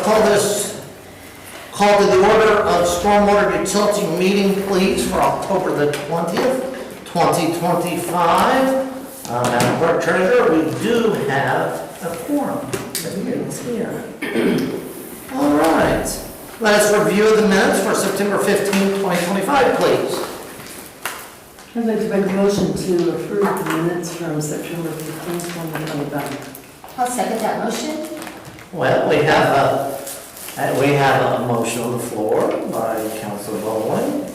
Call to the order of Stormwater Utility meeting, please, for October the 20th, 2025. Madam Clerk Treasurer, we do have a quorum. It's here. All right. Let us review the minutes for September 15th, 2025, please. I'd like to make a motion to approve the minutes from September 15th, 2025. I'll second that motion. Well, we have a motion on the floor by Councilor Bowling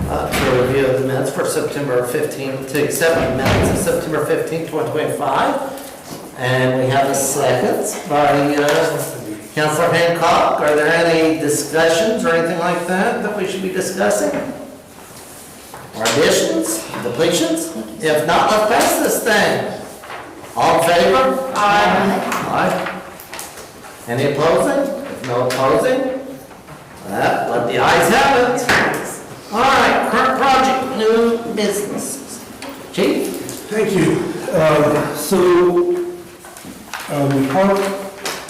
to review the minutes for September 15th, to accept the minutes of September 15th, 2025. And we have a second by Councilor Hancock. Are there any discussions or anything like that we should be discussing? Or additions, depletions? If not, let's pass this thing. All in favor? Aye. Aye. Any opposing? If no opposing, let the ayes have it. All right, current project, new businesses. Chief? Thank you.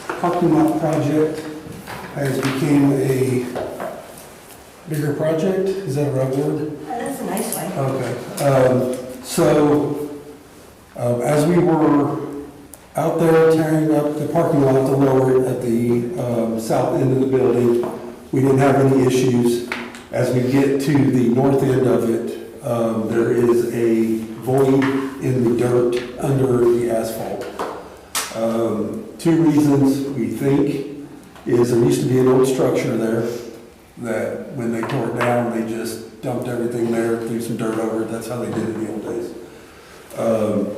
The parking lot project has become a bigger project. Is that a right word? That's a nice way. Okay. As we were out there tearing up the parking lot to lower it at the south end of the building, we didn't have any issues. As we get to the north end of it, there is a void in the dirt under the asphalt. Two reasons we think is there used to be an old structure there that when they tore it down, they just dumped everything there, threw some dirt over it. That's how they did it in the old days.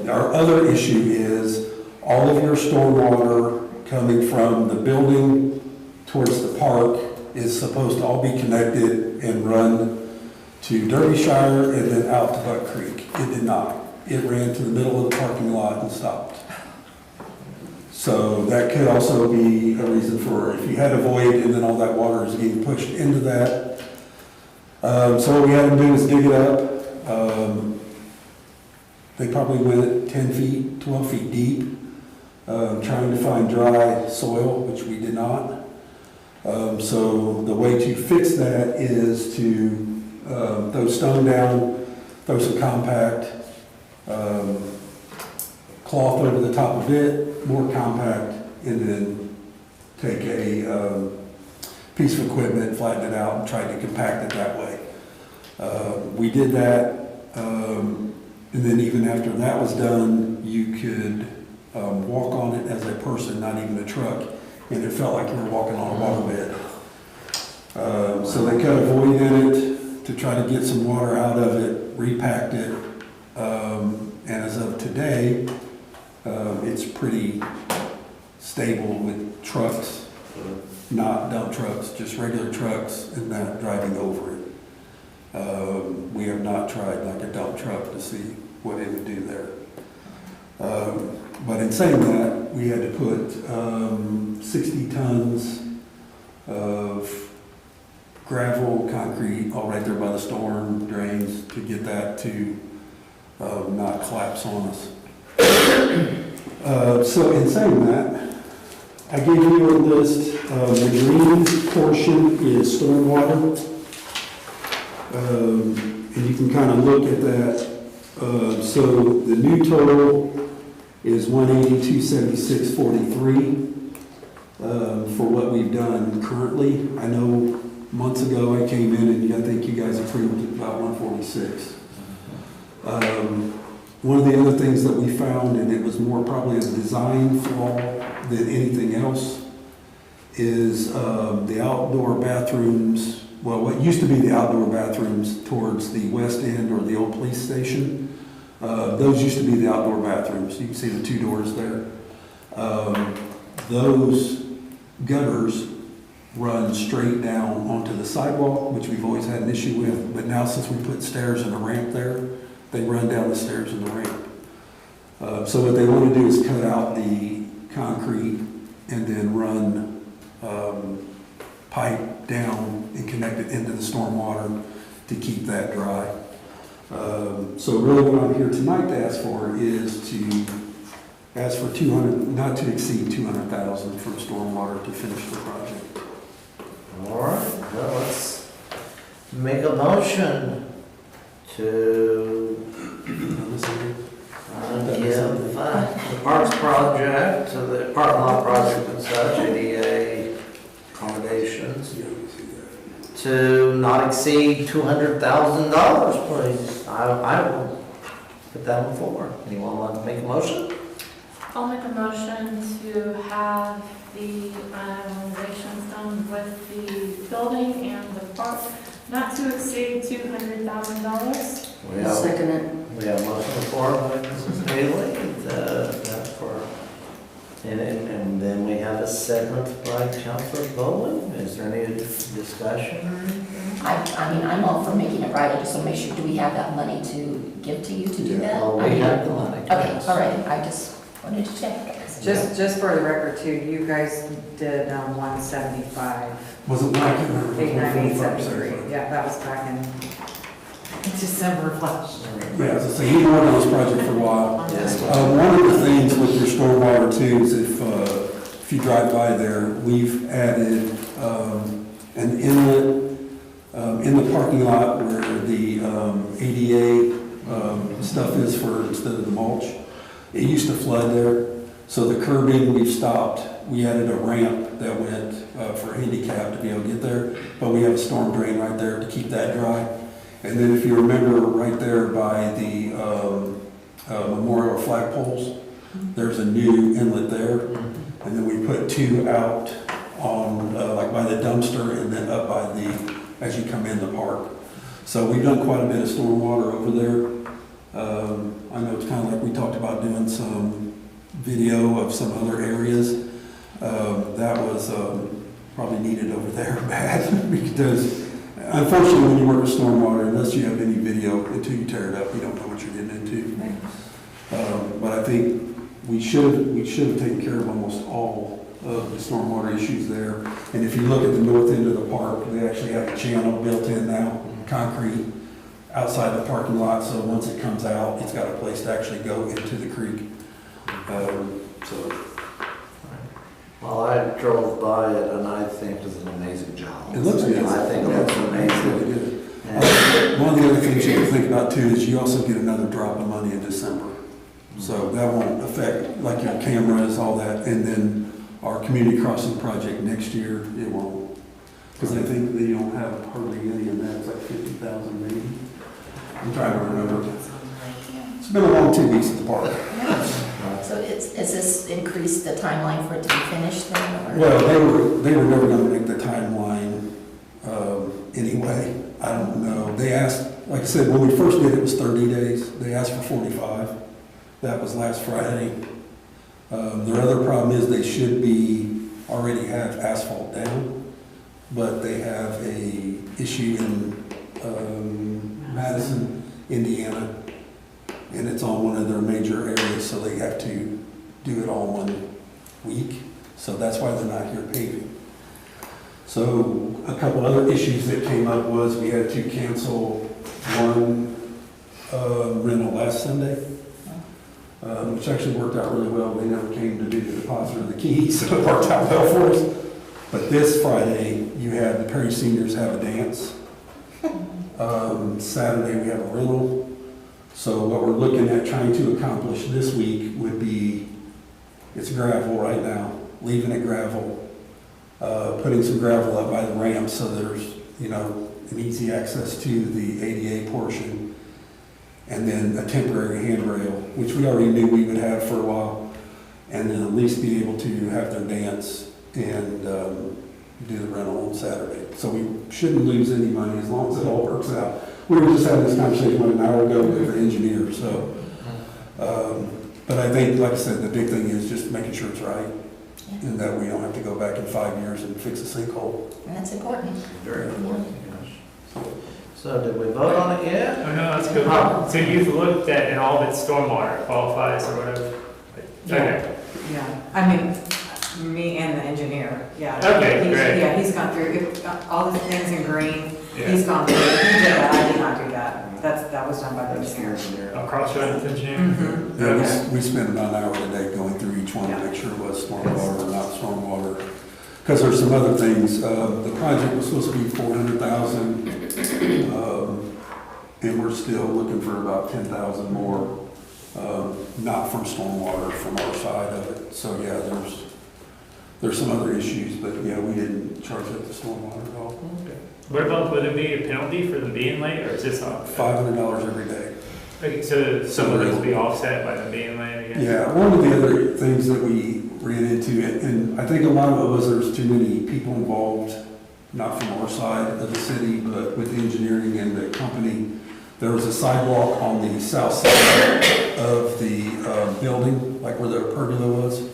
Our other issue is all of your stormwater coming from the building towards the park is supposed to all be connected and run to Derbyshire and then out to Buck Creek. It did not. It ran to the middle of the parking lot and stopped. So that could also be a reason for if you had a void and then all that water is getting pushed into that. So what we had to do is dig it up. They probably went 10 feet, 12 feet deep, trying to find dry soil, which we did not. So the way to fix that is to throw stone down, throw some compact, cloth over the top of it, more compact, and then take a piece of equipment, flatten it out, and try to compact it that way. We did that, and then even after that was done, you could walk on it as a person, not even a truck, and it felt like you were walking on a waterbed. So they cut a void in it to try to get some water out of it, repacked it, and as of today, it's pretty stable with trucks, not dump trucks, just regular trucks and not driving over it. We have not tried like a dump truck to see what it would do there. But in saying that, we had to put 60 tons of gravel, concrete, all right there by the storm drains to get that to not collapse on us. So in saying that, I gave you a list. The green portion is stormwater. And you can kind of look at that. So the new total is 182.76.43 for what we've done currently. I know months ago I came in and I think you guys approved about 146. One of the other things that we found, and it was more probably a design flaw than anything else, is the outdoor bathrooms. Well, what used to be the outdoor bathrooms towards the west end or the old police station, those used to be the outdoor bathrooms. You can see the two doors there. Those gutters run straight down onto the sidewalk, which we've always had an issue with, but now since we put stairs and a ramp there, they run down the stairs and the ramp. So what they want to do is cut out the concrete and then run pipe down and connect it into the stormwater to keep that dry. So really what I'm here tonight to ask for is to ask for 200, not to exceed 200,000 for stormwater to finish the project. make a motion to give the parks project, to the parking lot project and such, ADA accommodations, to not exceed $200,000, please. I will put that one forward. Anyone want to make a motion? I'll make a motion to have the renovations done with the building and the park not to exceed $200,000. We have, Second it. we have a motion before by Mrs. Haley, that's for, and then we have a segment by Councilor Bowen. Is there any discussion or anything? I mean, I'm all for making it right, I just want to make sure, do we have that money to give to you to do that? Oh, we have the money. Okay, all right, I just wanted to check. Just for the record too, you guys did 175, Wasn't like it. 89873. Yeah, that was back in December of last year. Yeah, so he worked on this project for a while. Yes. One of the things with your stormwater too is if you drive by there, we've added an inlet in the parking lot where the ADA stuff is for, instead of the mulch. It used to flood there, so the curbing we've stopped. We added a ramp that went for handicap to be able to get there, but we have a storm drain right there to keep that dry. And then if you remember right there by the memorial flagpoles, there's a new inlet there. And then we put two out on, like by the dumpster and then up by the, as you come in the park. So we've done quite a bit of stormwater over there. I know it's kind of like we talked about doing some video of some other areas. That was probably needed over there bad because unfortunately when you work with stormwater, unless you have any video until you tear it up, you don't know what you're getting into. But I think we should have taken care of almost all of the stormwater issues there. And if you look at the north end of the park, they actually have a channel built in now, concrete, outside the parking lot, so once it comes out, it's got a place to actually go into the creek. Well, I drove by it and I think it's an amazing job. It looks good. I think it looks amazing. Really good. And- One of the other things you have to think about too is you also get another drop of money in December. So that won't affect like your cameras, all that, and then our community crossing project next year, it won't. Because I think they don't have hardly any in that, it's like 50,000 maybe. I'm trying to remember. It's been a long 2 weeks at the park. So has this increased the timeline for it to be finished then? Or? Well, they were never gonna make the timeline anyway. I don't know. They asked, like I said, when we first did it, it was 30 days. They asked for 45. That was last Friday. Their other problem is they should be, already have asphalt down, but they have a issue in Madison, Indiana, and it's on one of their major areas, so they have to do it all 1 week. So that's why they're not here paving. So a couple other issues that came up was we had to cancel one rental last Sunday, which actually worked out really well. They never came to do the deposit of the keys, so it worked out well for us. But this Friday, you had the Perry Seniors have a dance. Saturday, we have a rental. So what we're looking at trying to accomplish this week would be, it's gravel right now, leaving it gravel, putting some gravel up by the ramp so there's, an easy access to the ADA portion, and then a temporary handrail, which we already knew we would have for a while, and then at least be able to have their dance and do the rental on Saturday. So we shouldn't lose any money as long as it all works out. We were just having this conversation an hour ago with the engineer, so. But I think, like I said, the big thing is just making sure it's right, and that we don't have to go back in 5 years and fix a sinkhole. And that's important. Very important, yes. So did we vote on it yet? Oh, no, that's good. So you've looked at, and all of its stormwater qualifies or whatever? Okay. Yeah, I mean, me and the engineer, yeah. Okay, He's- great. Yeah, he's gone through, all the things in green, Yeah. he's gone through. He did that, I did not do that. That was done by the engineer. I'll cross-check with engineer. Mhm. Yeah, we spent about an hour a day going through each one to make sure it was stormwater or not stormwater. because there's some other things. The project was supposed to be 400,000, and we're still looking for about 10,000 more, not from stormwater, from our side of it. So yeah, there's some other issues, but yeah, we didn't charge it to stormwater at all. What about, would it be a penalty for them being late, or is this on? $500 every day. Okay, so some of those will be offset by them being late, I guess? Yeah, one of the other things that we ran into, and I think a lot of it was there's too many people involved, not from our side of the city, but with engineering and the company. There was a sidewalk on the south side of the building, like where the pergola was,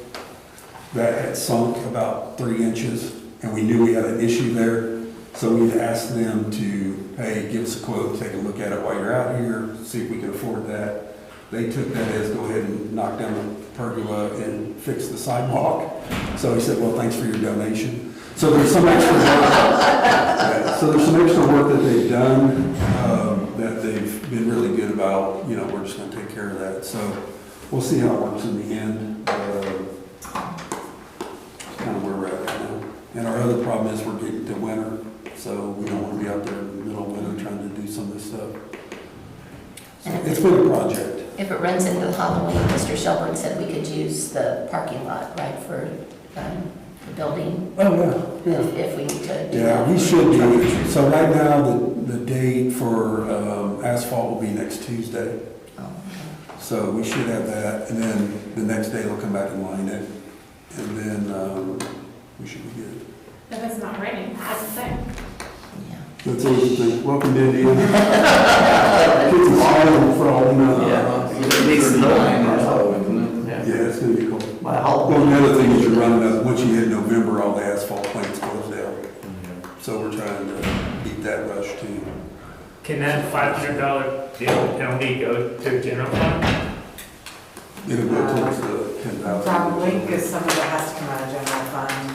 that had sunk about 3 inches, and we knew we had an issue there. So we had asked them to, hey, give us a quote, take a look at it while you're out here, see if we can afford that. They took that as go ahead and knock down the pergola and fix the sidewalk. So he said, well, thanks for your donation. So there's some extra work. So there's some extra work that they've done, that they've been really good about, we're just gonna take care of that. So we'll see how it works in the end. Kind of where we're at right now. And our other problem is we're getting to winter, so we don't want to be out there in the middle of winter trying to do some of this stuff. So it's been a project. If it runs into Halloween, Mr. Shelburne said we could use the parking lot, right, for the building, Oh, yeah, if we need to do Yeah, that. we should be. So right now, the date for asphalt will be next Tuesday. Oh, okay. So we should have that, and then the next day they'll come back and line it, and then we should be good. If it's not raining, that's the thing. Yeah. That's always the thing. Welcome to Indiana. Kids are smiling from, Yeah, it needs snow, yeah, it's gonna be cool. My whole. Well, the other thing is you're running up, once you hit November, all the asphalt plants close down. So we're trying to beat that rush too. Can that $500 penalty go to general fund? It'll go towards the 10,000. Probably, because some of it has to come out of general fund,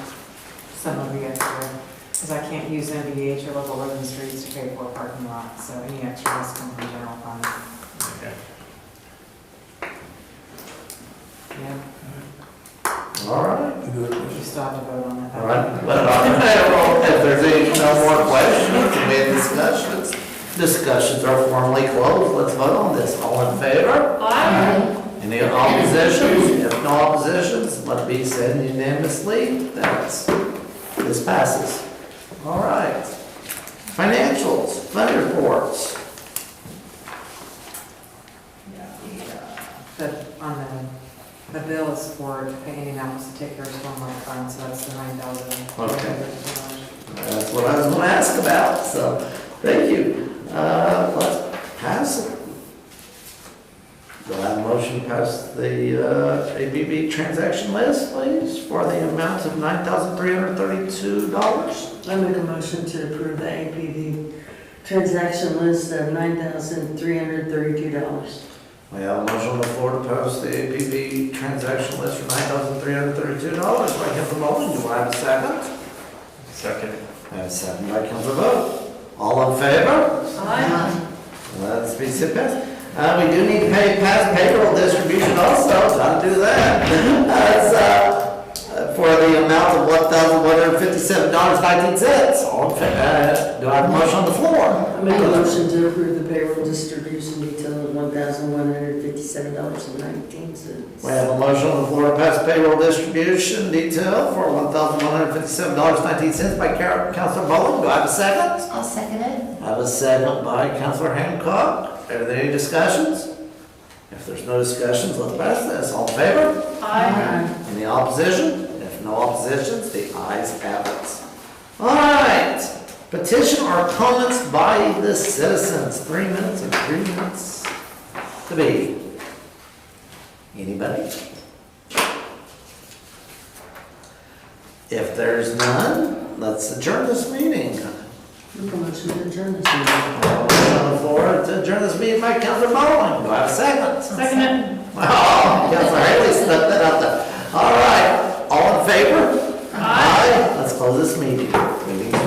some of the extra, because I can't use MVH or local road and streets to pay for a parking lot, so any extra has to come from general fund. Okay. Yeah, All right. Any other you questions? still have to vote on it. All right, but if there's no more questions, we have discussions are formally closed, let's vote on this. All in favor? Aye. Any oppositions? If no oppositions, let it be said unanimously, this passes. All right. Financials, fund reports. The bill is for paying out to take care of stormwater fund, so that's the $9,000. That's what I was gonna ask about, so, thank you. Let's pass it. Do I have a motion to pass the ABB transaction list, please, for the amount of $9,332? I make a motion to approve the APV transaction list of $9,332. We have a motion on the floor to post the APV transaction list for $9,332. By Councilor Bowman, do I have a second? Second. I have a second by Councilor Vogt. All in favor? Aye. Let's be sit past. We do need to pay past payroll distribution also, gotta do that. That's, for the amount of $1,157.19. All in favor, do I have a motion on the floor? I make a motion to approve the payroll distribution detail of $1,157.19. We have a motion on the floor to pass payroll distribution detail for $1,157.19 by Councilor Bowling. Do I have a second? I'll second it. I have a second by Councilor Hancock. Are there any discussions? If there's no discussions, let's pass this. All in favor? Aye. Any opposition? If no oppositions, the ayes have it. All right. Petition or comments by the citizens. 3 minutes and 3 minutes to be. Anybody? If there's none, let's adjourn this meeting. Make a motion to adjourn this meeting. On the floor to adjourn this meeting by Councilor Bowling. Do I have a second? Second it. Oh, Councilor Haley stuck that out there. All right, all in favor? Aye. Let's close this meeting. Meeting's